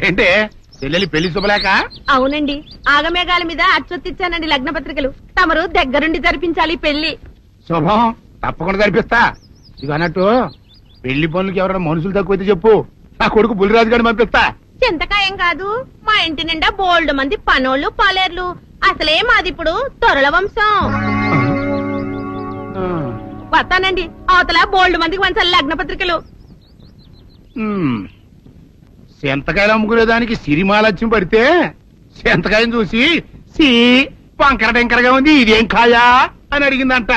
ఏంటే చెల్లెలి పెళ్లి శుభలేక? అవునండి, ఆగమేఘాల మీద అచ్చొత్తిచ్చానండి లగ్న పత్రికలు. తమరు దగ్గరుండి జరిపించాలి పెళ్లి. శుభం, తప్పకుండా జరిపిస్తా. ఇది అన్నట్టు పెళ్లి పనులకి ఎవరైనా మనుషులు తక్కువైతే చెప్పు, నా కొడుకు బుల్లిరాజు గారిని పంపిస్తా. చింతకాయం కాదు, మా ఇంటి నిండా బోల్డ్ మంది పనోళ్ళు పాలేర్లు. అసలే మాది ఇప్పుడు తొరల వంశం. వస్తానండి, అవతల బోల్డ్ మందికి వంచాలి లగ్న పత్రికలు. సెంతకాయలు అమ్ముకునేదానికి సిరిమాలత్యం పడితే సెంతకాయని చూసి సి వంకర టెంకరగా ఉంది, ఇదేం కాయా అని అడిగిందంట.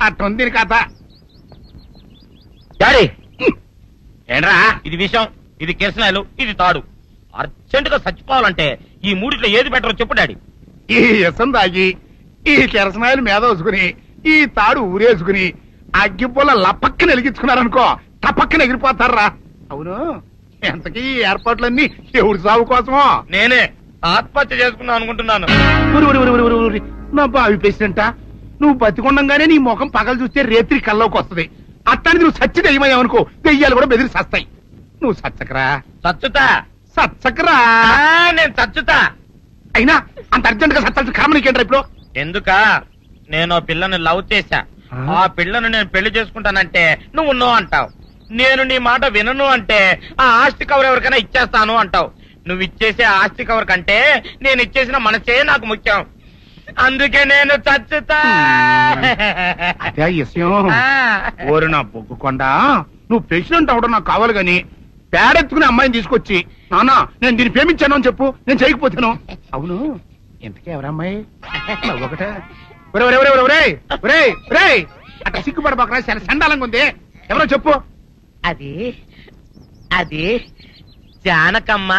అట్టుంది దీని కథ. డాడీ, ఏంట్రా? ఇది విషం, ఇది కిరసనాయలు, ఇది తాడు. అర్జెంట్ గా చచ్చిపోవాలంటే ఈ మూడిట్లో ఏది బెటరో చెప్పు డాడీ. ఈ ఇసం తాగి ఈ కిరసనాయలు మీద వేసుకుని ఈ తాడు ఊరేసుకుని అగ్గిపూల లపక్కన వెలిగించుకున్నారనుకో, టపక్కన ఎగిరిపోతారా. అవును, ఎంతకీ ఈ ఏర్పాట్లన్నీ ఎవరి సాగు కోసమో? నేనే ఆత్మహత్య చేసుకుందాం అనుకుంటున్నాను. నా బావి పేసినంట, నువ్వు బతికొండంగానే నీ ముఖం పగలు చూస్తే రేత్రి కల్లోకి వస్తుంది. అట్టానికి నువ్వు సచ్చి దెయ్యమయ్యావనుకో, దెయ్యాలు కూడా బెదిరి సస్తాయి. నువ్వు సచ్చకరా, చచ్చుతా. సచ్చకరా. నేను చచ్చుతా. అయినా అంత అర్జెంట్ గా సత్తాల్సిన కర్మ నీకేంట్రా ఇప్పుడు? ఎందుక? నేను పిల్లని లవ్ చేశా. ఆ పిల్లను నేను పెళ్లి చేసుకుంటానంటే నువ్వు నో అంటావు. నేను నీ మాట వినను అంటే ఆ ఆస్తి కవర్ ఎవరికైనా ఇచ్చేస్తాను అంటావు. నువ్వు ఇచ్చేసే ఆస్తి కవర్ కంటే నేను ఇచ్చేసిన మనసే నాకు ముఖ్యం. అందుకే నేను చచ్చుతా. అదే విషయం. ఓరు నా బొగ్గుకొండ, నువ్వు ప్రెసిడెంట్ అవడం నాకు కావాలి గాని పేడెత్తుకునే అమ్మాయిని తీసుకొచ్చి నాన్న నేను దీన్ని ప్రేమించాను అని చెప్పు, నేను చేయకపోతాను. అవును, ఎంతకే ఎవరమ్మాయి? ఒకటే అట్లా సిగ్గుపడబాకరా, చాలా సండాలంగా ఉంది. ఎవరో చెప్పు. అది అది జానకమ్మ.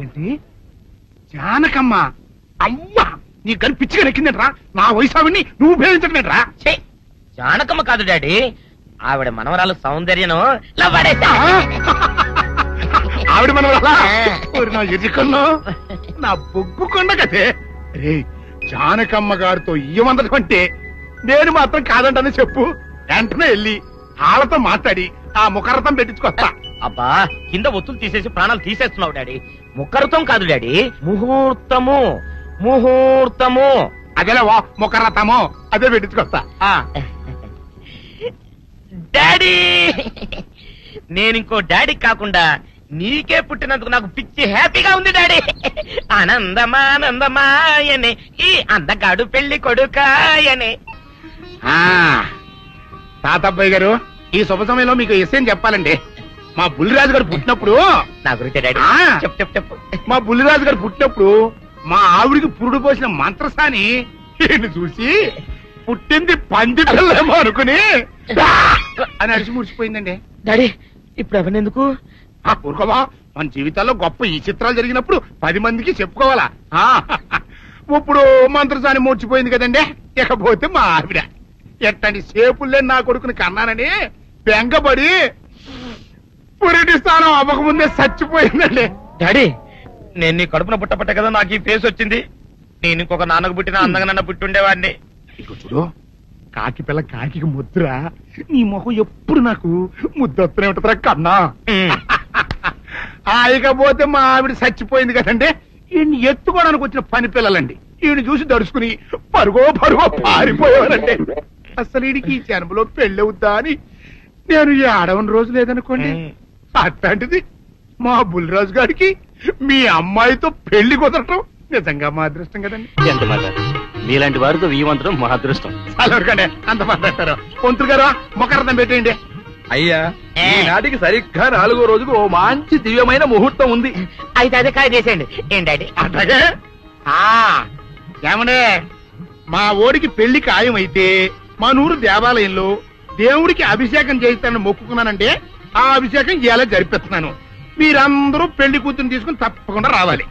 ఏంటి జానకమ్మ? అమ్మా, నీ గని పిచ్చిగా నెక్కిందంట్రా. నా వయసావిని నువ్వు ప్రేమించటమేట్రా? జానకమ్మ కాదు డాడీ, ఆవిడ మనవరాలు సౌందర్యను ఆవిడ మనవరాలా? నా ఎదుకున్నా నా బొగ్గుకొండ కదే. రే, జానకమ్మ గారితో ఇయ్యమందడం అంటే నేను మాత్రం కాదంటని చెప్పు. వెంటనే వెళ్ళి వాళ్ళతో మాట్లాడి ఆ ముఖరథం పెట్టించుకొస్తా. అబ్బా, కింద ఒత్తులు తీసేసి ప్రాణాలు తీసేస్తున్నావు డాడీ. ముఖరథం కాదు డాడీ, ముహూర్తము. ముహూర్తము అదేలా ముఖరథము, అదే పెట్టించుకొస్తా. డాడీ, నేనింకో డాడీ కాకుండా నీకే పుట్టినందుకు నాకు పిచ్చి హ్యాపీగా ఉంది డాడీ. ఆనందమానందమాయనే ఈ అందగాడు పెళ్లి కొడుకాయనే. తాతబ్బాయి గారు, ఈ శుభ సమయంలో మీకు విషయం చెప్పాలండి. మా బుల్లిరాజు గారు పుట్టినప్పుడు నా గురించి డాడీ చెప్పు చెప్పు చెప్పు. మా బుల్లిరాజు గారు పుట్టినప్పుడు మా ఆవిడికి పురుడు పోసిన మంత్రసాని చూసి పుట్టింది పంది పిల్లేమో అనుకుని అని అడిచి ముడిచిపోయిందండి. డాడీ, ఇప్పుడు అవన్నీ ఎందుకు? ఊరుకోవా, మన జీవితాల్లో గొప్ప ఈ చిత్రాలు జరిగినప్పుడు 10 మందికి చెప్పుకోవాలా. ఇప్పుడు మంత్రసాని మూర్చిపోయింది కదండి. ఇకపోతే మా ఆవిడ ఎట్టండి సేపుల్లే నా కొడుకుని కన్నానని బెంగపడి పురిటి స్థానం అవ్వకముందే చచ్చిపోయిందండి. డాడీ, నేను నీ కడుపున పుట్టపట్ట కదా నాకు ఈ ఫేస్ వచ్చింది. నేను ఇంకొక నాన్నకు పుట్టిన అందంగా నన్ను పుట్టుండేవాడిని. ఇక చూడు, కాకి పిల్ల కాకి ముద్ర, నీ మొహం ఎప్పుడు నాకు ముద్దొత్తనే ఉంటుందిరా కన్నా. ఇకపోతే మా ఆవిడ చచ్చిపోయింది కదండి. ఈయన్ని ఎత్తుకోవడానికి వచ్చిన పని పిల్లలండి. ఈయన చూసి దడుచుకుని పరుగో పారిపోయేవారండి. అసలు ఈడికి ఈ జన్మలో పెళ్ళవుద్దా అని నేను ఈ ఆడవని రోజు లేదనుకోండి. అట్లాంటిది మా బుల్లిరాజు గారికి మీ అమ్మాయితో పెళ్లి కుదరటం నిజంగా మా అదృష్టం కదండి. ఎంత మాట, మీలాంటి వారితో వీవంతరం మా అదృష్టం. అలాగే అంత మాట్లాడతారు. పొంతులు గారు మొకరథం పెట్టేయండి. అయ్యా, ఈనాటికి సరిగ్గా 4వ రోజుకు ఓ మంచి దివ్యమైన ముహూర్తం ఉంది. అయితే అదే కాయ చేసేయండి. ఏంటండి అట్లాగే ఏమనే, మా ఓడికి పెళ్లి ఖాయమైతే మా నూరు దేవాలయంలో దేవుడికి అభిషేకం చేయిస్తానని మొక్కుకున్నానంటే ఆ అభిషేకం ఇలా జరిపిస్తున్నాను. మీరందరూ పెళ్లి కూతురు తీసుకుని తప్పకుండా రావాలి.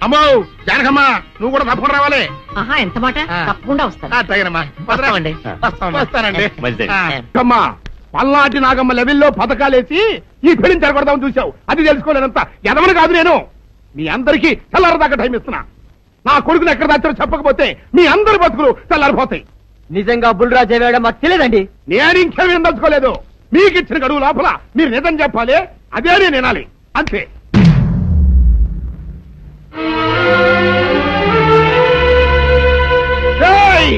అమ్మో జానకమ్మ, నువ్వు కూడా తప్పకుండా రావాలి. ఎంత మాట, తప్పకుండా వస్తాను. అట్లాగేనమ్మా, వస్తానండి. అమ్మా, పల్నాటి నాగమ్మ లెవెల్లో పథకాలేసి ఈ పెళ్లిని జరగొడదామని చూసావు. అది తెలుసుకోలేనంత ఎదవని కాదు నేను. మీ అందరికీ తెల్లారదాకా టైం ఇస్తున్నా. నా కొడుకుని ఎక్కడ దాచారో చెప్పకపోతే మీ అందరి బతుకులు తెల్లారిపోతాయి. నిజంగా బుల్రాజ్ అయ్యాడో మాకు తెలియదండి. నేను ఇంకేమీ దలుచుకోలేదు. మీకు ఇచ్చిన గడువు లోపల మీరు నిజం చెప్పాలి, అదే నేను వినాలి, అంతే. ఏయ్!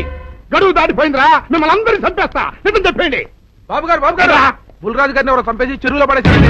గడువు దాటిపోయిందిరా, మిమ్మల్ని అందరినీ చంపేస్తా. నిజం చెప్పండి. బాబు గారు బుల్రాజు గారిని ఎవరో చంపేసి చెరువులో పడేసారండి.